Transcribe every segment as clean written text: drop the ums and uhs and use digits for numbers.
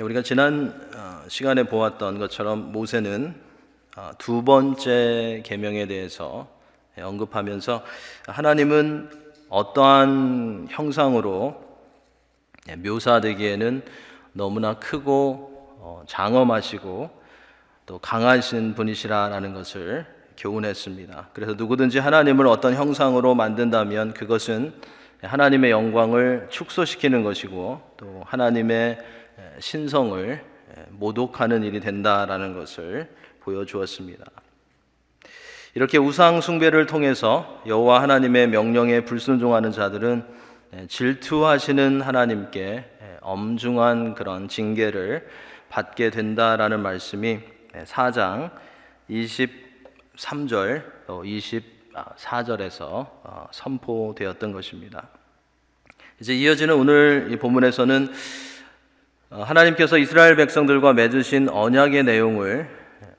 우리가 지난 시간에 보았던 것처럼 모세는 두 번째 계명에 대해서 언급하면서 하나님은 어떠한 형상으로 묘사되기에는 너무나 크고 장엄하시고 또 강하신 분이시라는 것을 교훈했습니다. 그래서 누구든지 하나님을 어떤 형상으로 만든다면 그것은 하나님의 영광을 축소시키는 것이고 또 하나님의 신성을 모독하는 일이 된다라는 것을 보여주었습니다. 이렇게 우상 숭배를 통해서 여호와 하나님의 명령에 불순종하는 자들은 질투하시는 하나님께 엄중한 그런 징계를 받게 된다라는 말씀이 4장 23절 또 24절에서 선포되었던 것입니다. 이제 이어지는 오늘 이 본문에서는 하나님께서 이스라엘 백성들과 맺으신 언약의 내용을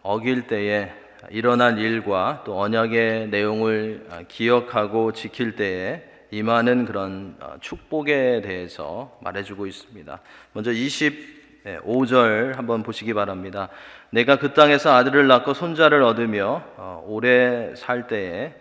어길 때에 일어날 일과 또 언약의 내용을 기억하고 지킬 때에 임하는 그런 축복에 대해서 말해주고 있습니다. 먼저 25절 한번 보시기 바랍니다. 내가 그 땅에서 아들을 낳고 손자를 얻으며 오래 살 때에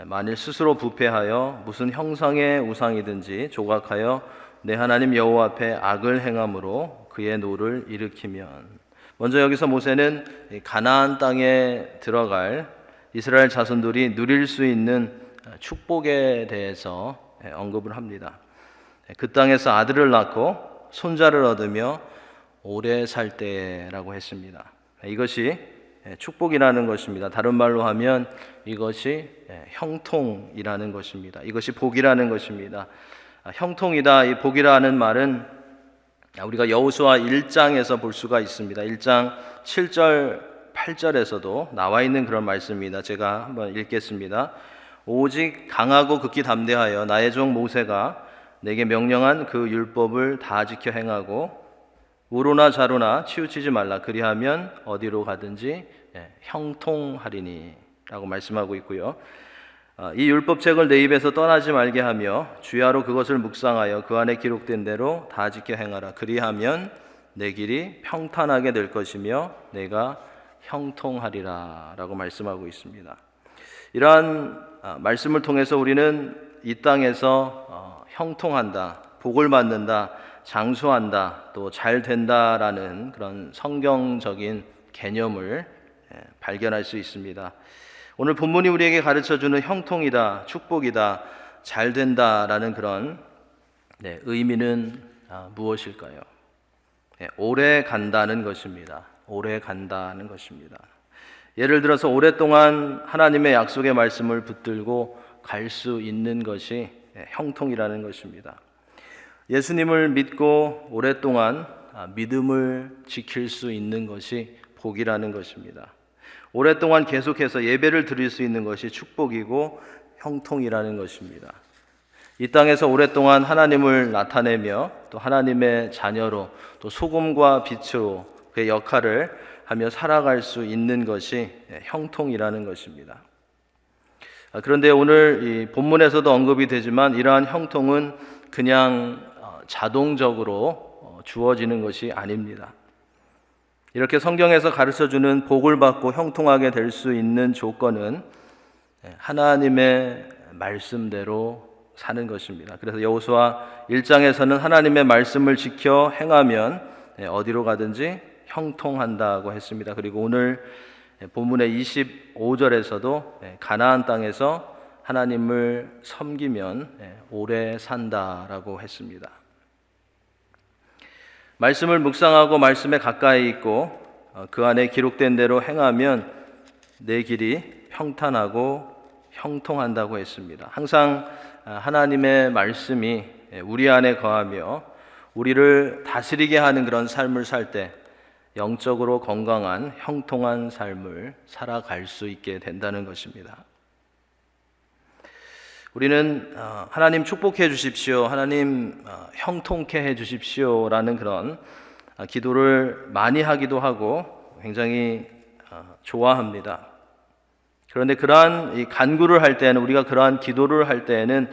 만일 스스로 부패하여 무슨 형상의 우상이든지 조각하여 내 하나님 여호와 앞에 악을 행함으로 그의 노를 일으키면, 먼저 여기서 모세는 가나안 땅에 들어갈 이스라엘 자손들이 누릴 수 있는 축복에 대해서 언급을 합니다. 그 땅에서 아들을 낳고 손자를 얻으며 오래 살 때라고 했습니다. 이것이 축복이라는 것입니다. 다른 말로 하면 이것이 형통이라는 것입니다. 이것이 복이라는 것입니다. 형통이다, 이 복이라는 말은 우리가 여호수아 1장에서 볼 수가 있습니다. 1장 7절 8절에서도 나와 있는 그런 말씀입니다. 제가 한번 읽겠습니다. 오직 강하고 극히 담대하여 나의 종 모세가 내게 명령한 그 율법을 다 지켜 행하고 우로나 좌로나 치우치지 말라. 그리하면 어디로 가든지 형통하리니 라고 말씀하고 있고요. 이 율법책을 내 입에서 떠나지 말게 하며 주야로 그것을 묵상하여 그 안에 기록된 대로 다 지켜 행하라. 그리하면 내 길이 평탄하게 될 것이며 내가 형통하리라 라고 말씀하고 있습니다. 이러한 말씀을 통해서 우리는 이 땅에서 형통한다, 복을 받는다, 장수한다, 또 잘 된다라는 그런 성경적인 개념을 발견할 수 있습니다. 오늘 본문이 우리에게 가르쳐주는 형통이다, 축복이다, 잘 된다라는 그런 의미는 무엇일까요? 오래 간다는 것입니다. 오래 간다는 것입니다. 예를 들어서 오랫동안 하나님의 약속의 말씀을 붙들고 갈 수 있는 것이 형통이라는 것입니다. 예수님을 믿고 오랫동안 믿음을 지킬 수 있는 것이 복이라는 것입니다. 오랫동안 계속해서 예배를 드릴 수 있는 것이 축복이고 형통이라는 것입니다. 이 땅에서 오랫동안 하나님을 나타내며 또 하나님의 자녀로 또 소금과 빛으로 그의 역할을 하며 살아갈 수 있는 것이 형통이라는 것입니다. 그런데 오늘 이 본문에서도 언급이 되지만 이러한 형통은 그냥 자동적으로 주어지는 것이 아닙니다. 이렇게 성경에서 가르쳐주는 복을 받고 형통하게 될 수 있는 조건은 하나님의 말씀대로 사는 것입니다. 그래서 여호수아 1장에서는 하나님의 말씀을 지켜 행하면 어디로 가든지 형통한다고 했습니다. 그리고 오늘 본문의 25절에서도 가나안 땅에서 하나님을 섬기면 오래 산다라고 했습니다. 말씀을 묵상하고 말씀에 가까이 있고 그 안에 기록된 대로 행하면 내 길이 평탄하고 형통한다고 했습니다. 항상 하나님의 말씀이 우리 안에 거하며 우리를 다스리게 하는 그런 삶을 살 때 영적으로 건강한 형통한 삶을 살아갈 수 있게 된다는 것입니다. 우리는 하나님 축복해 주십시오, 하나님 형통케 해 주십시오 라는 그런 기도를 많이 하기도 하고 굉장히 좋아합니다. 그런데 그러한 이 간구를 할 때는, 우리가 그러한 기도를 할 때에는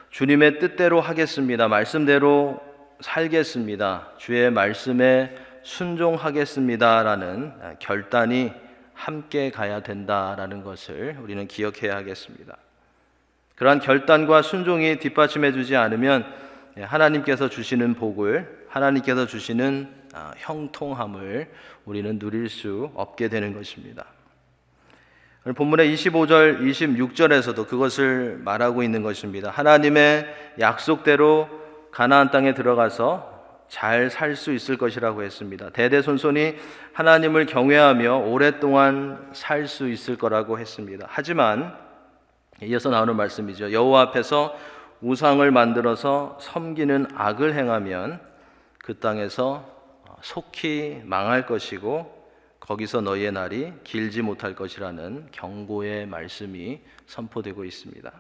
주님의 뜻대로 하겠습니다, 말씀대로 살겠습니다. 주의 말씀에 순종하겠습니다라는 결단이 함께 가야 된다라는 것을 우리는 기억해야 하겠습니다. 그러한 결단과 순종이 뒷받침해 주지 않으면 하나님께서 주시는 복을, 하나님께서 주시는 형통함을 우리는 누릴 수 없게 되는 것입니다. 오늘 본문의 25절, 26절에서도 그것을 말하고 있는 것입니다. 하나님의 약속대로 가나안 땅에 들어가서 잘 살 수 있을 것이라고 했습니다. 대대손손이 하나님을 경외하며 오랫동안 살 수 있을 거라고 했습니다. 하지만 이어서 나오는 말씀이죠. 여호와 앞에서 우상을 만들어서 섬기는 악을 행하면 그 땅에서 속히 망할 것이고 거기서 너희의 날이 길지 못할 것이라는 경고의 말씀이 선포되고 있습니다.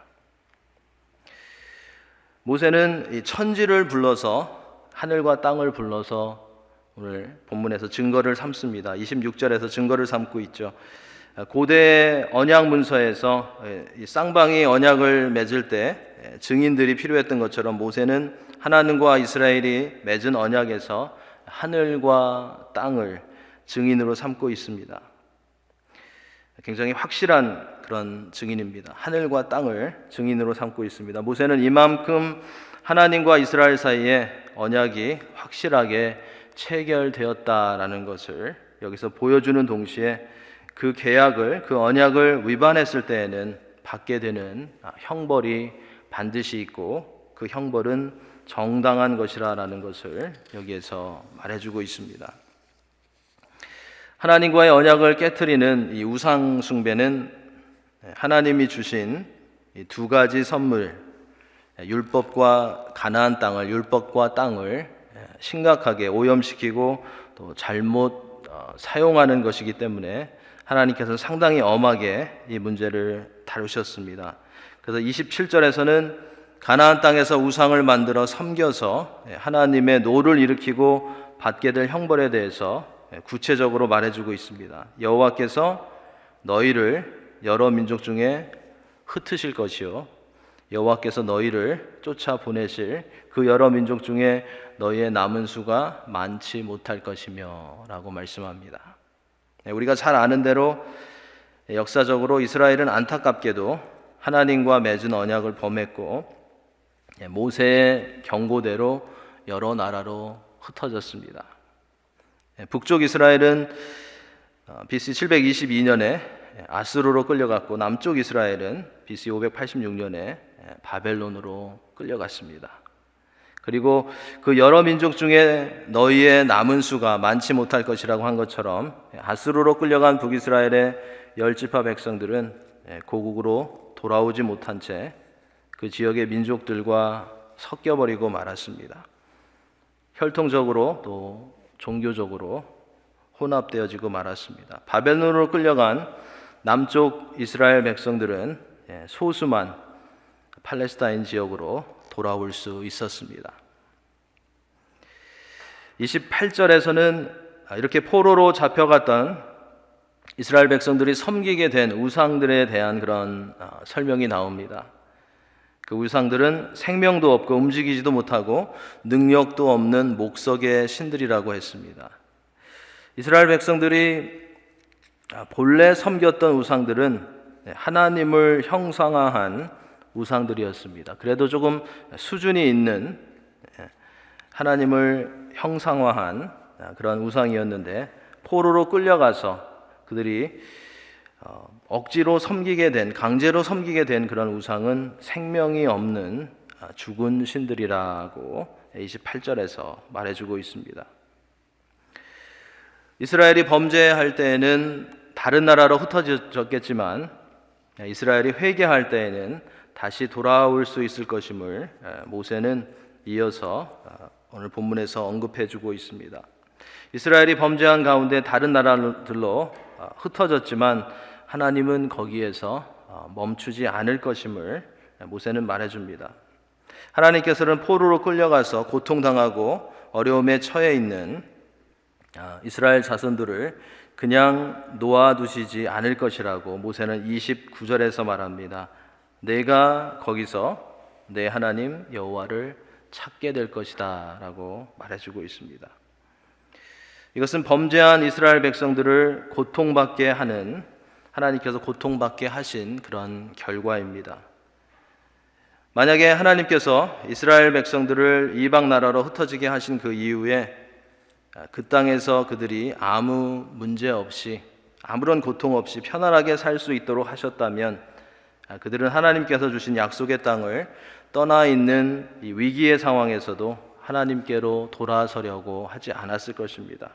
모세는 이 천지를 불러서, 하늘과 땅을 불러서 오늘 본문에서 증거를 삼습니다. 26절에서 증거를 삼고 있죠. 고대 언약 문서에서 이 쌍방이 언약을 맺을 때 증인들이 필요했던 것처럼 모세는 하나님과 이스라엘이 맺은 언약에서 하늘과 땅을 증인으로 삼고 있습니다. 굉장히 확실한 그런 증인입니다. 하늘과 땅을 증인으로 삼고 있습니다. 모세는 이만큼 하나님과 이스라엘 사이에 언약이 확실하게 체결되었다라는 것을 여기서 보여주는 동시에 그 계약을, 그 언약을 위반했을 때에는 받게 되는 형벌이 반드시 있고 그 형벌은 정당한 것이라는 것을 여기에서 말해주고 있습니다. 하나님과의 언약을 깨트리는 이 우상 숭배는 하나님이 주신 이 두 가지 선물, 율법과 가나안 땅을, 율법과 땅을 심각하게 오염시키고 또 잘못 사용하는 것이기 때문에 하나님께서 상당히 엄하게 이 문제를 다루셨습니다. 그래서 27절에서는 가나안 땅에서 우상을 만들어 섬겨서 하나님의 노를 일으키고 받게 될 형벌에 대해서 구체적으로 말해주고 있습니다. 여호와께서 너희를 여러 민족 중에 흩으실 것이요 여호와께서 너희를 쫓아 보내실 그 여러 민족 중에 너희의 남은 수가 많지 못할 것이며 라고 말씀합니다. 우리가 잘 아는 대로 역사적으로 이스라엘은 안타깝게도 하나님과 맺은 언약을 범했고 모세의 경고대로 여러 나라로 흩어졌습니다. 북쪽 이스라엘은 BC 722년에 아수르로 끌려갔고 남쪽 이스라엘은 BC 586년에 바벨론으로 끌려갔습니다. 그리고 그 여러 민족 중에 너희의 남은 수가 많지 못할 것이라고 한 것처럼 아수르로 끌려간 북이스라엘의 10지파 백성들은 고국으로 돌아오지 못한 채 그 지역의 민족들과 섞여버리고 말았습니다. 혈통적으로 또 종교적으로 혼합되어지고 말았습니다. 바벨론으로 끌려간 남쪽 이스라엘 백성들은 소수만 팔레스타인 지역으로 돌아올 수 있었습니다. 28절에서는 이렇게 포로로 잡혀갔던 이스라엘 백성들이 섬기게 된 우상들에 대한 그런 설명이 나옵니다. 그 우상들은 생명도 없고 움직이지도 못하고 능력도 없는 목석의 신들이라고 했습니다. 이스라엘 백성들이 본래 섬겼던 우상들은 하나님을 형상화한 우상들이었습니다. 그래도 조금 수준이 있는 하나님을 형상화한 그런 우상이었는데 포로로 끌려가서 그들이 억지로 섬기게 된, 강제로 섬기게 된 그런 우상은 생명이 없는 죽은 신들이라고 28절에서 말해주고 있습니다. 이스라엘이 범죄할 때에는 다른 나라로 흩어졌겠지만 이스라엘이 회개할 때에는 다시 돌아올 수 있을 것임을 모세는 이어서 오늘 본문에서 언급해주고 있습니다. 이스라엘이 범죄한 가운데 다른 나라들로 흩어졌지만 하나님은 거기에서 멈추지 않을 것임을 모세는 말해줍니다. 하나님께서는 포로로 끌려가서 고통당하고 어려움에 처해 있는 이스라엘 자손들을 그냥 놓아두시지 않을 것이라고 모세는 29절에서 말합니다. 내가 거기서 내 하나님 여호와를 찾게 될 것이다 라고 말해주고 있습니다. 이것은 범죄한 이스라엘 백성들을 고통받게 하는, 하나님께서 고통받게 하신 그런 결과입니다. 만약에 하나님께서 이스라엘 백성들을 이방 나라로 흩어지게 하신 그 이후에 그 땅에서 그들이 아무 문제 없이, 아무런 고통 없이 편안하게 살 수 있도록 하셨다면 그들은 하나님께서 주신 약속의 땅을 떠나 있는 이 위기의 상황에서도 하나님께로 돌아서려고 하지 않았을 것입니다.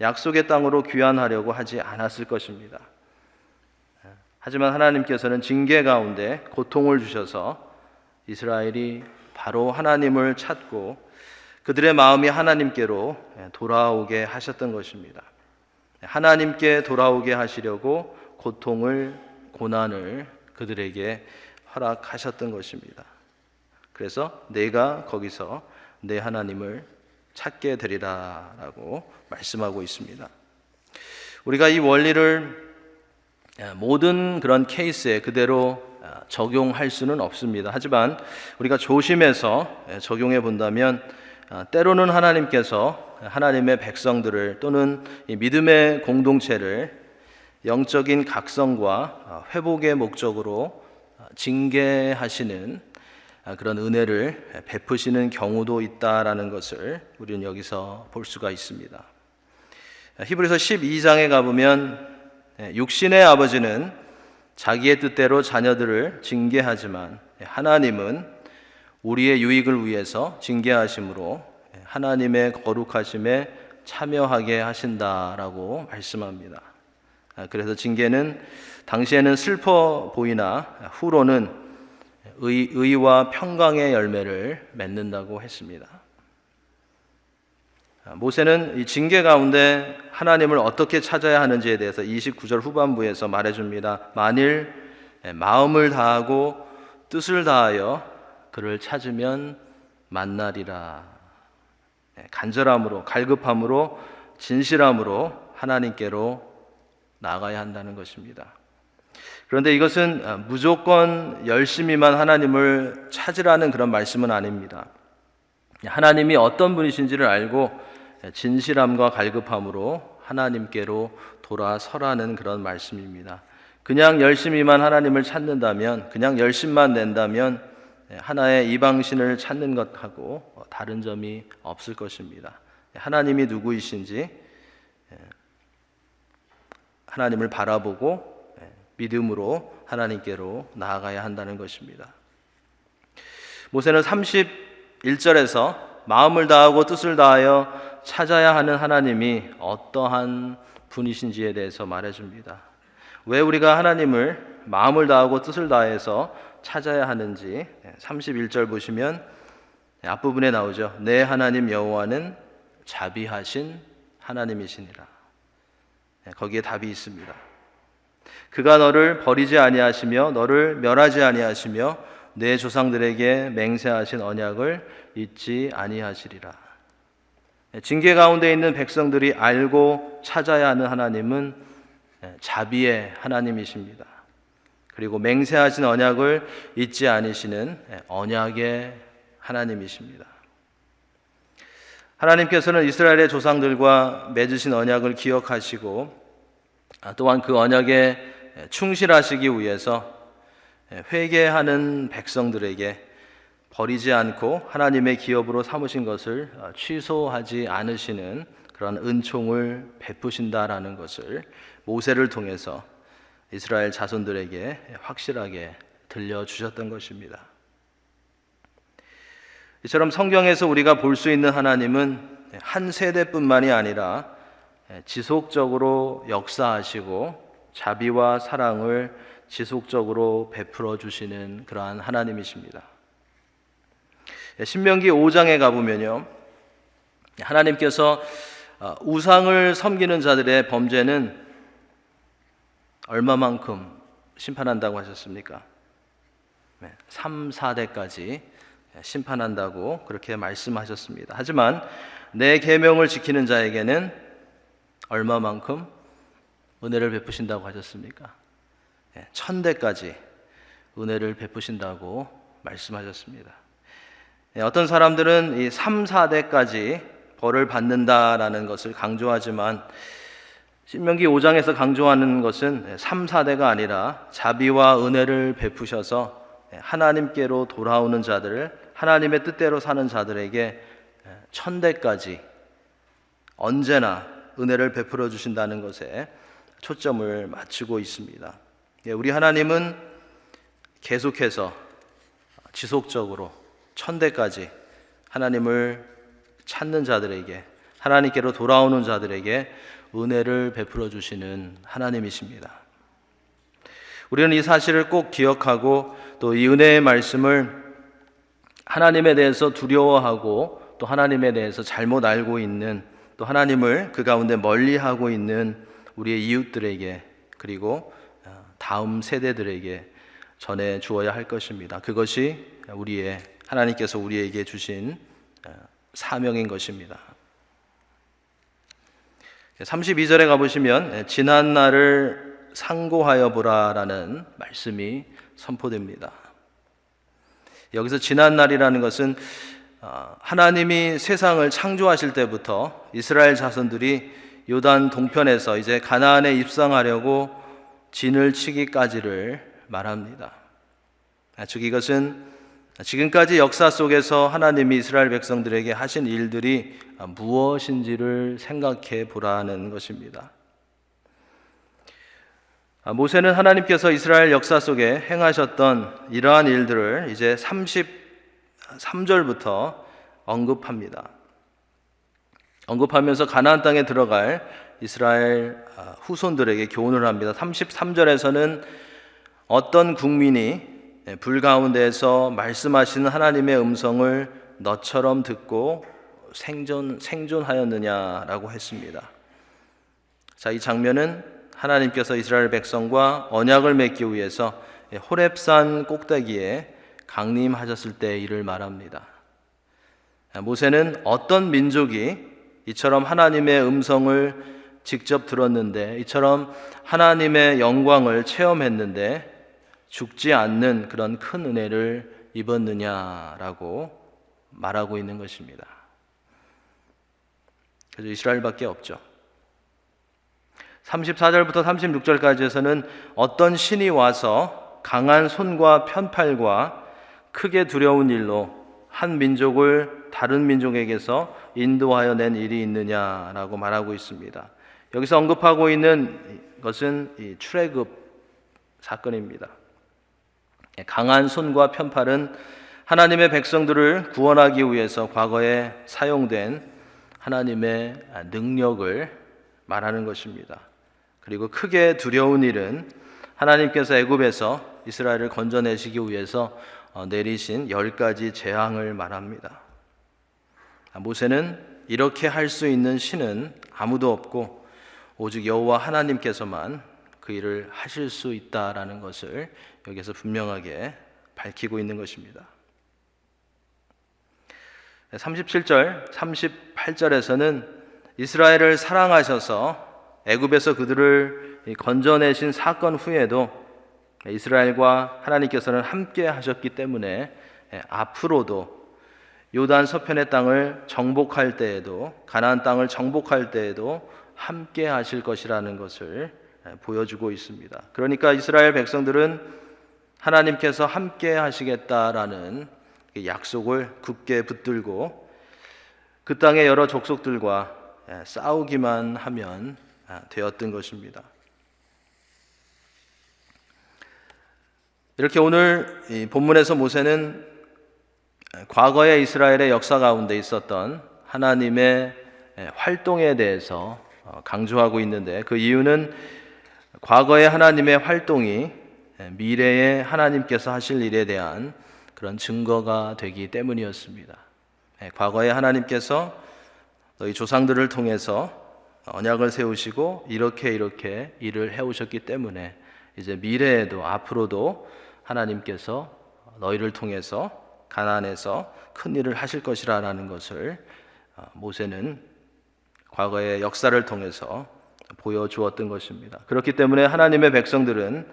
약속의 땅으로 귀환하려고 하지 않았을 것입니다. 하지만 하나님께서는 징계 가운데 고통을 주셔서 이스라엘이 바로 하나님을 찾고 그들의 마음이 하나님께로 돌아오게 하셨던 것입니다. 하나님께 돌아오게 하시려고 고통을, 고난을 그들에게 허락하셨던 것입니다. 그래서 내가 거기서 내 하나님을 찾게 되리라 라고 말씀하고 있습니다. 우리가 이 원리를 모든 그런 케이스에 그대로 적용할 수는 없습니다. 하지만 우리가 조심해서 적용해 본다면 때로는 하나님께서 하나님의 백성들을 또는 이 믿음의 공동체를 영적인 각성과 회복의 목적으로 징계하시는 그런 은혜를 베푸시는 경우도 있다라는 것을 우리는 여기서 볼 수가 있습니다. 히브리서 12장에 가보면 육신의 아버지는 자기의 뜻대로 자녀들을 징계하지만 하나님은 우리의 유익을 위해서 징계하심으로 하나님의 거룩하심에 참여하게 하신다라고 말씀합니다. 그래서 징계는 당시에는 슬퍼 보이나 후로는 의와 평강의 열매를 맺는다고 했습니다. 모세는 이 징계 가운데 하나님을 어떻게 찾아야 하는지에 대해서 29절 후반부에서 말해줍니다. 만일 마음을 다하고 뜻을 다하여 그를 찾으면 만나리라. 간절함으로, 갈급함으로, 진실함으로 하나님께로 나아가야 한다는 것입니다. 그런데 이것은 무조건 열심히만 하나님을 찾으라는 그런 말씀은 아닙니다. 하나님이 어떤 분이신지를 알고 진실함과 갈급함으로 하나님께로 돌아서라는 그런 말씀입니다. 그냥 열심히만 하나님을 찾는다면, 그냥 열심만 낸다면 하나의 이방신을 찾는 것하고 다른 점이 없을 것입니다. 하나님이 누구이신지 하나님을 바라보고 믿음으로 하나님께로 나아가야 한다는 것입니다. 모세는 31절에서 마음을 다하고 뜻을 다하여 찾아야 하는 하나님이 어떠한 분이신지에 대해서 말해줍니다. 왜 우리가 하나님을 마음을 다하고 뜻을 다해서 찾아야 하는지 31절 보시면 앞부분에 나오죠. 내 하나님 여호와는 자비하신 하나님이시니라. 거기에 답이 있습니다. 그가 너를 버리지 아니하시며 너를 멸하지 아니하시며 내 조상들에게 맹세하신 언약을 잊지 아니하시리라. 징계 가운데 있는 백성들이 알고 찾아야 하는 하나님은 자비의 하나님이십니다. 그리고 맹세하신 언약을 잊지 아니시는 언약의 하나님이십니다. 하나님께서는 이스라엘의 조상들과 맺으신 언약을 기억하시고 또한 그 언약에 충실하시기 위해서 회개하는 백성들에게 버리지 않고 하나님의 기업으로 삼으신 것을 취소하지 않으시는 그런 은총을 베푸신다라는 것을 모세를 통해서 이스라엘 자손들에게 확실하게 들려주셨던 것입니다. 이처럼 성경에서 우리가 볼 수 있는 하나님은 한 세대뿐만이 아니라 지속적으로 역사하시고 자비와 사랑을 지속적으로 베풀어 주시는 그러한 하나님이십니다. 신명기 5장에 가보면요, 하나님께서 우상을 섬기는 자들의 범죄는 얼마만큼 심판한다고 하셨습니까? 3, 4대까지 심판한다고 그렇게 말씀하셨습니다. 하지만 내 계명을 지키는 자에게는 얼마만큼 은혜를 베푸신다고 하셨습니까? 1000대까지 은혜를 베푸신다고 말씀하셨습니다. 어떤 사람들은 이 3, 4대까지 벌을 받는다라는 것을 강조하지만 신명기 5장에서 강조하는 것은 3, 4대가 아니라 자비와 은혜를 베푸셔서 하나님께로 돌아오는 자들을, 하나님의 뜻대로 사는 자들에게 1000대까지 언제나 은혜를 베풀어 주신다는 것에 초점을 맞추고 있습니다. 우리 하나님은 계속해서 지속적으로 1000대까지 하나님을 찾는 자들에게, 하나님께로 돌아오는 자들에게 은혜를 베풀어 주시는 하나님이십니다. 우리는 이 사실을 꼭 기억하고 또 이 은혜의 말씀을 하나님에 대해서 두려워하고 또 하나님에 대해서 잘못 알고 있는, 또 하나님을 그 가운데 멀리하고 있는 우리의 이웃들에게, 그리고 다음 세대들에게 전해 주어야 할 것입니다. 그것이 하나님께서 우리에게 주신 사명인 것입니다. 32절에 가보시면 지난 날을 상고하여 보라라는 말씀이 선포됩니다. 여기서 지난 날이라는 것은 하나님이 세상을 창조하실 때부터 이스라엘 자손들이 요단 동편에서 이제 가나안에 입성하려고 진을 치기까지를 말합니다. 즉 이것은 지금까지 역사 속에서 하나님이 이스라엘 백성들에게 하신 일들이 무엇인지를 생각해 보라는 것입니다. 모세는 하나님께서 이스라엘 역사 속에 행하셨던 이러한 일들을 이제 33절부터 언급합니다. 언급하면서 가나안 땅에 들어갈 이스라엘 후손들에게 교훈을 합니다. 33절에서는 어떤 국민이 불 가운데에서 말씀하시는 하나님의 음성을 너처럼 듣고 생존하였느냐라고 했습니다. 자, 이 장면은 하나님께서 이스라엘 백성과 언약을 맺기 위해서 호렙산 꼭대기에 강림하셨을 때의 일을 말합니다. 모세는 어떤 민족이 이처럼 하나님의 음성을 직접 들었는데, 이처럼 하나님의 영광을 체험했는데 죽지 않는 그런 큰 은혜를 입었느냐라고 말하고 있는 것입니다. 그래서 이스라엘밖에 없죠. 34절부터 36절까지에서는 어떤 신이 와서 강한 손과 편팔과 크게 두려운 일로 한 민족을 다른 민족에게서 인도하여 낸 일이 있느냐라고 말하고 있습니다. 여기서 언급하고 있는 것은 이 출애굽 사건입니다. 강한 손과 편팔은 하나님의 백성들을 구원하기 위해서 과거에 사용된 하나님의 능력을 말하는 것입니다. 그리고 크게 두려운 일은 하나님께서 애굽에서 이스라엘을 건져내시기 위해서 내리신 10가지 재앙을 말합니다. 모세는 이렇게 할 수 있는 신은 아무도 없고 오직 여호와 하나님께서만 그 일을 하실 수 있다라는 것을 여기서 분명하게 밝히고 있는 것입니다. 37절, 38절에서는 이스라엘을 사랑하셔서 애굽에서 그들을 건져내신 사건 후에도 이스라엘과 하나님께서는 함께 하셨기 때문에 앞으로도 요단 서편의 땅을 정복할 때에도, 가나안 땅을 정복할 때에도 함께 하실 것이라는 것을 보여주고 있습니다. 그러니까 이스라엘 백성들은 하나님께서 함께 하시겠다라는 약속을 굳게 붙들고 그 땅의 여러 족속들과 싸우기만 하면 되었던 것입니다. 이렇게 오늘 이 본문에서 모세는 과거의 이스라엘의 역사 가운데 있었던 하나님의 활동에 대해서 강조하고 있는데, 그 이유는 과거의 하나님의 활동이 미래의 하나님께서 하실 일에 대한 그런 증거가 되기 때문이었습니다. 과거의 하나님께서 너희 조상들을 통해서 언약을 세우시고 이렇게 일을 해오셨기 때문에 이제 미래에도 앞으로도 하나님께서 너희를 통해서 가나안에서 큰 일을 하실 것이라는 것을 모세는 과거의 역사를 통해서 보여주었던 것입니다. 그렇기 때문에 하나님의 백성들은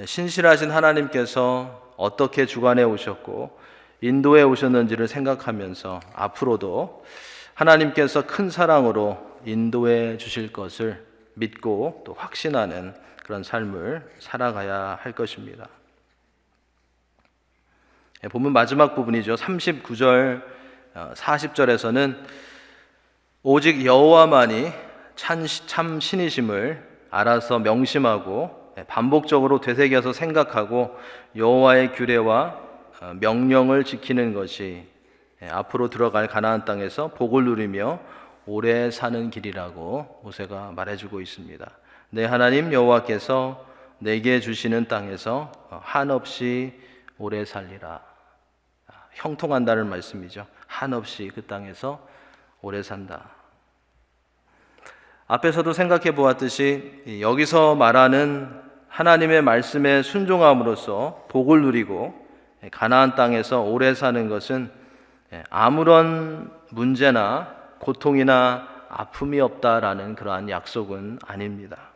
신실하신 하나님께서 어떻게 주관해 오셨고 인도해 오셨는지를 생각하면서 앞으로도 하나님께서 큰 사랑으로 인도해 주실 것을 믿고 또 확신하는 그런 삶을 살아가야 할 것입니다. 본문 마지막 부분이죠. 39절, 40절에서는 오직 여호와만이 참 신이심을 알아서 명심하고 반복적으로 되새겨서 생각하고 여호와의 규례와 명령을 지키는 것이 앞으로 들어갈 가나안 땅에서 복을 누리며 오래 사는 길이라고 모세가 말해주고 있습니다. 내 하나님 여호와께서 내게 주시는 땅에서 한없이 오래 살리라. 형통한다는 말씀이죠. 한없이 그 땅에서 오래 산다. 앞에서도 생각해 보았듯이 여기서 말하는 하나님의 말씀에 순종함으로써 복을 누리고 가나안 땅에서 오래 사는 것은 아무런 문제나 고통이나 아픔이 없다라는 그러한 약속은 아닙니다.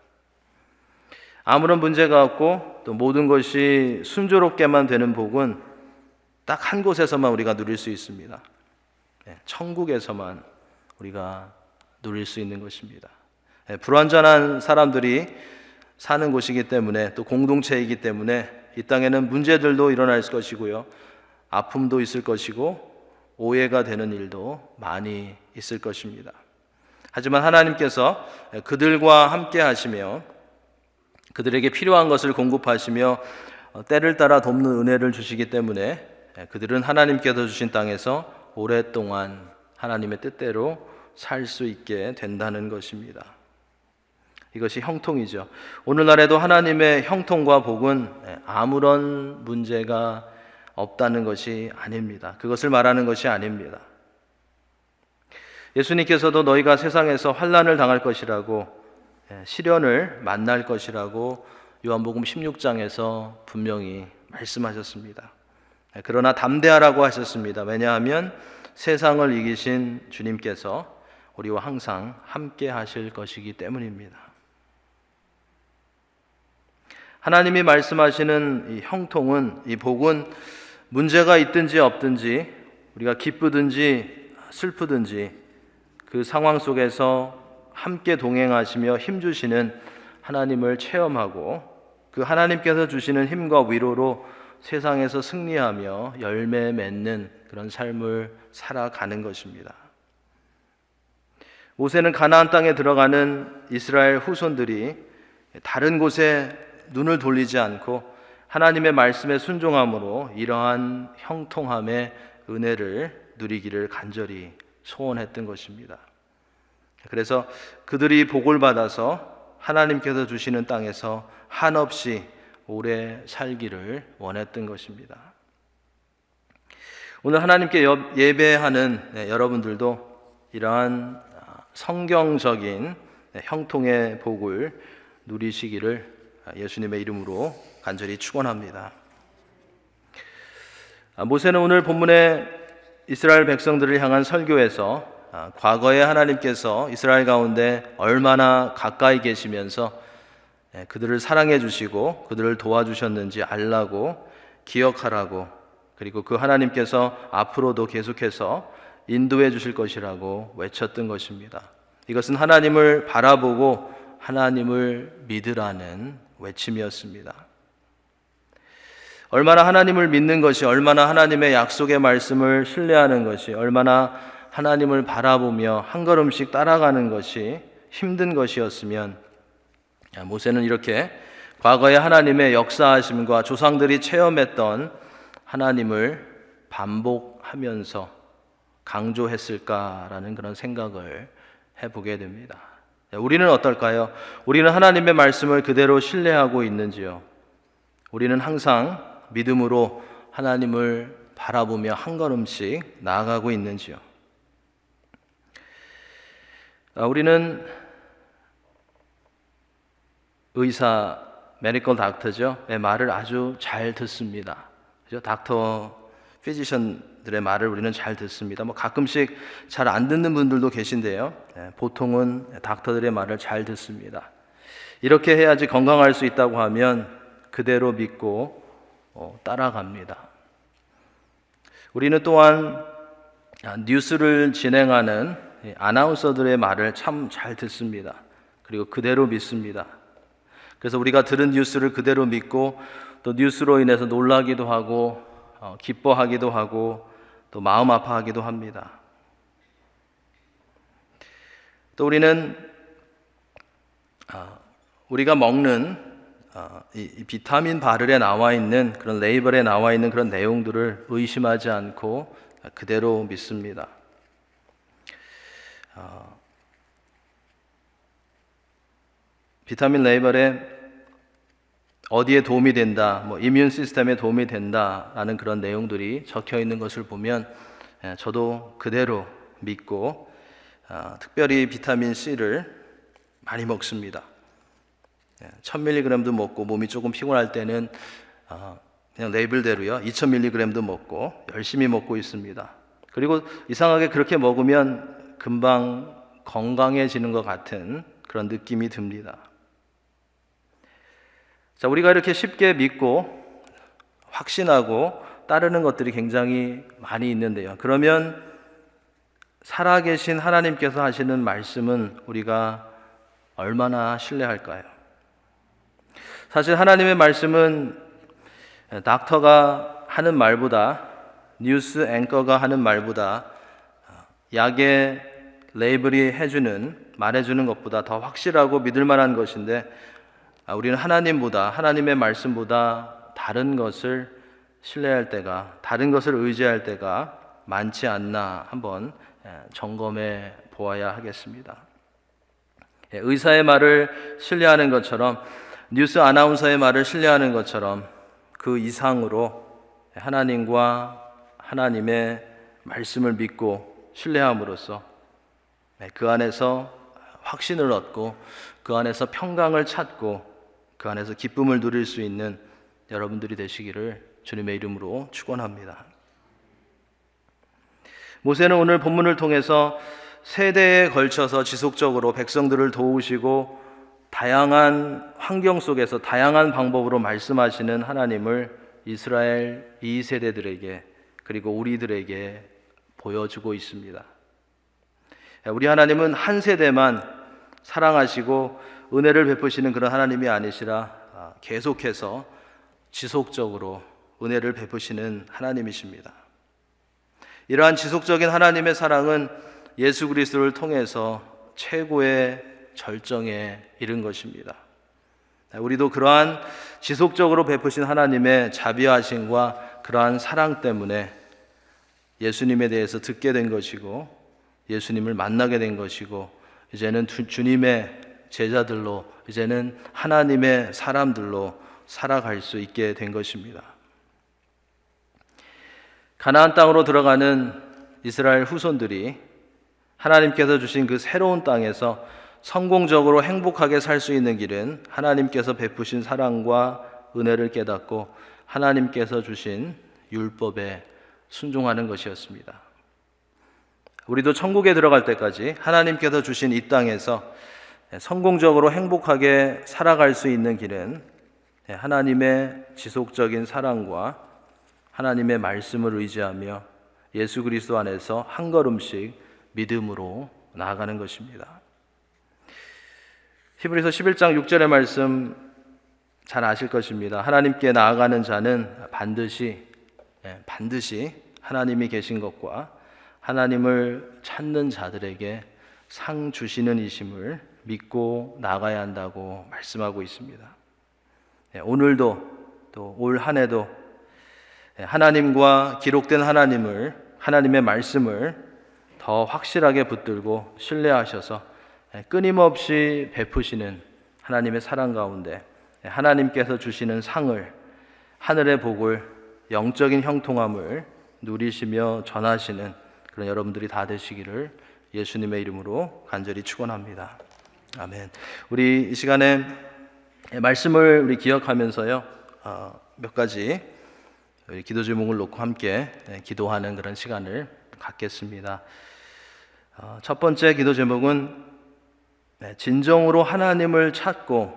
아무런 문제가 없고 또 모든 것이 순조롭게만 되는 복은 딱 한 곳에서만 우리가 누릴 수 있습니다. 천국에서만 우리가 누릴 수 있는 것입니다. 불완전한 사람들이 사는 곳이기 때문에 또 공동체이기 때문에 이 땅에는 문제들도 일어날 것이고요, 아픔도 있을 것이고 오해가 되는 일도 많이 있을 것입니다. 하지만 하나님께서 그들과 함께 하시며 그들에게 필요한 것을 공급하시며 때를 따라 돕는 은혜를 주시기 때문에 그들은 하나님께서 주신 땅에서 오랫동안 하나님의 뜻대로 살 수 있게 된다는 것입니다. 이것이 형통이죠. 오늘날에도 하나님의 형통과 복은 아무런 문제가 없다는 것이 아닙니다. 그것을 말하는 것이 아닙니다. 예수님께서도 너희가 세상에서 환난을 당할 것이라고, 시련을 만날 것이라고 요한복음 16장에서 분명히 말씀하셨습니다. 그러나 담대하라고 하셨습니다. 왜냐하면 세상을 이기신 주님께서 우리와 항상 함께 하실 것이기 때문입니다. 하나님이 말씀하시는 이 형통은, 이 복은 문제가 있든지 없든지, 우리가 기쁘든지 슬프든지 그 상황 속에서 함께 동행하시며 힘주시는 하나님을 체험하고 그 하나님께서 주시는 힘과 위로로 세상에서 승리하며 열매 맺는 그런 삶을 살아가는 것입니다. 모세는 가나안 땅에 들어가는 이스라엘 후손들이 다른 곳에 눈을 돌리지 않고 하나님의 말씀에 순종함으로 이러한 형통함의 은혜를 누리기를 간절히 소원했던 것입니다. 그래서 그들이 복을 받아서 하나님께서 주시는 땅에서 한없이 오래 살기를 원했던 것입니다. 오늘 하나님께 예배하는 여러분들도 이러한 성경적인 형통의 복을 누리시기를 예수님의 이름으로 간절히 축원합니다. 모세는 오늘 본문의 이스라엘 백성들을 향한 설교에서 과거에 하나님께서 이스라엘 가운데 얼마나 가까이 계시면서 그들을 사랑해 주시고 그들을 도와주셨는지 알라고, 기억하라고, 그리고 그 하나님께서 앞으로도 계속해서 인도해 주실 것이라고 외쳤던 것입니다. 이것은 하나님을 바라보고 하나님을 믿으라는 외침이었습니다. 얼마나 하나님을 믿는 것이, 얼마나 하나님의 약속의 말씀을 신뢰하는 것이, 얼마나 하나님을 바라보며 한 걸음씩 따라가는 것이 힘든 것이었으면 모세는 이렇게 과거의 하나님의 역사하심과 조상들이 체험했던 하나님을 반복하면서 강조했을까라는 그런 생각을 해보게 됩니다. 우리는 어떨까요? 우리는 하나님의 말씀을 그대로 신뢰하고 있는지요? 우리는 항상 믿음으로 하나님을 바라보며 한 걸음씩 나아가고 있는지요? 우리는 의사, 메디컬 닥터죠. 말을 아주 잘 듣습니다. 그죠? 닥터, 피지션들의 말을 우리는 잘 듣습니다. 가끔씩 잘 안 듣는 분들도 계신데요. 보통은 닥터들의 말을 잘 듣습니다. 이렇게 해야지 건강할 수 있다고 하면 그대로 믿고 따라갑니다. 우리는 또한 뉴스를 진행하는 아나운서들의 말을 참 잘 듣습니다. 그리고 그대로 믿습니다. 그래서 우리가 들은 뉴스를 그대로 믿고 또 뉴스로 인해서 놀라기도 하고 기뻐하기도 하고 또 마음 아파하기도 합니다. 또 우리는 우리가 먹는 이 비타민 바를에 나와 있는 그런 레이블에 나와 있는 그런 내용들을 의심하지 않고 그대로 믿습니다. 비타민 레이블에 어디에 도움이 된다, 이뮨 시스템에 도움이 된다라는 그런 내용들이 적혀 있는 것을 보면 저도 그대로 믿고 특별히 비타민 C를 많이 먹습니다. 1000mg도 먹고 몸이 조금 피곤할 때는 그냥 레이블대로요 2000mg도 먹고 열심히 먹고 있습니다. 그리고 이상하게 그렇게 먹으면 금방 건강해지는 것 같은 그런 느낌이 듭니다. 자, 우리가 이렇게 쉽게 믿고 확신하고 따르는 것들이 굉장히 많이 있는데요. 그러면 살아계신 하나님께서 하시는 말씀은 우리가 얼마나 신뢰할까요? 사실 하나님의 말씀은 닥터가 하는 말보다, 뉴스 앵커가 하는 말보다, 약의 레이블이 말해주는 것보다 더 확실하고 믿을 만한 것인데, 우리는 하나님의 말씀보다 다른 것을 신뢰할 때가, 다른 것을 의지할 때가 많지 않나 한번 점검해 보아야 하겠습니다. 의사의 말을 신뢰하는 것처럼, 뉴스 아나운서의 말을 신뢰하는 것처럼 그 이상으로 하나님과 하나님의 말씀을 믿고 신뢰함으로써 그 안에서 확신을 얻고 그 안에서 평강을 찾고 그 안에서 기쁨을 누릴 수 있는 여러분들이 되시기를 주님의 이름으로 축원합니다. 모세는 오늘 본문을 통해서 세대에 걸쳐서 지속적으로 백성들을 도우시고 다양한 환경 속에서 다양한 방법으로 말씀하시는 하나님을 이스라엘 2세대들에게 그리고 우리들에게 보여주고 있습니다. 우리 하나님은 한 세대만 사랑하시고 은혜를 베푸시는 그런 하나님이 아니시라 계속해서 지속적으로 은혜를 베푸시는 하나님이십니다. 이러한 지속적인 하나님의 사랑은 예수 그리스도를 통해서 최고의 절정에 이른 것입니다. 우리도 그러한 지속적으로 베푸신 하나님의 자비하심과 그러한 사랑 때문에 예수님에 대해서 듣게 된 것이고 예수님을 만나게 된 것이고 이제는 주님의 제자들로 이제는 하나님의 사람들로 살아갈 수 있게 된 것입니다. 가나안 땅으로 들어가는 이스라엘 후손들이 하나님께서 주신 그 새로운 땅에서 성공적으로 행복하게 살 수 있는 길은 하나님께서 베푸신 사랑과 은혜를 깨닫고 하나님께서 주신 율법에 순종하는 것이었습니다. 우리도 천국에 들어갈 때까지 하나님께서 주신 이 땅에서 성공적으로 행복하게 살아갈 수 있는 길은 하나님의 지속적인 사랑과 하나님의 말씀을 의지하며 예수 그리스도 안에서 한 걸음씩 믿음으로 나아가는 것입니다. 히브리서 11장 6절의 말씀 잘 아실 것입니다. 하나님께 나아가는 자는 반드시 하나님이 계신 것과 하나님을 찾는 자들에게 상 주시는 이심을 믿고 나가야 한다고 말씀하고 있습니다. 오늘도 또 올 한 해도 하나님과 기록된 하나님의 말씀을 더 확실하게 붙들고 신뢰하셔서 끊임없이 베푸시는 하나님의 사랑 가운데 하나님께서 주시는 상을, 하늘의 복을, 영적인 형통함을 누리시며 전하시는 그런 여러분들이 다 되시기를 예수님의 이름으로 간절히 축원합니다. 아멘. 우리 이 시간에 말씀을 우리 기억하면서요 몇 가지 우리 기도 제목을 놓고 함께 기도하는 그런 시간을 갖겠습니다. 첫 번째 기도 제목은 진정으로 하나님을 찾고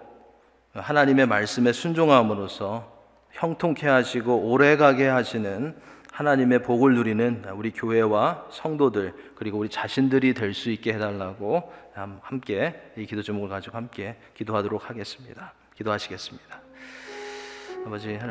하나님의 말씀에 순종함으로써 형통케 하시고 오래가게 하시는 하나님의 복을 누리는 우리 교회와 성도들 그리고 우리 자신들이 될 수 있게 해달라고 함께 이 기도 제목을 가지고 함께 기도하도록 하겠습니다. 기도하시겠습니다. 아버지 하나님,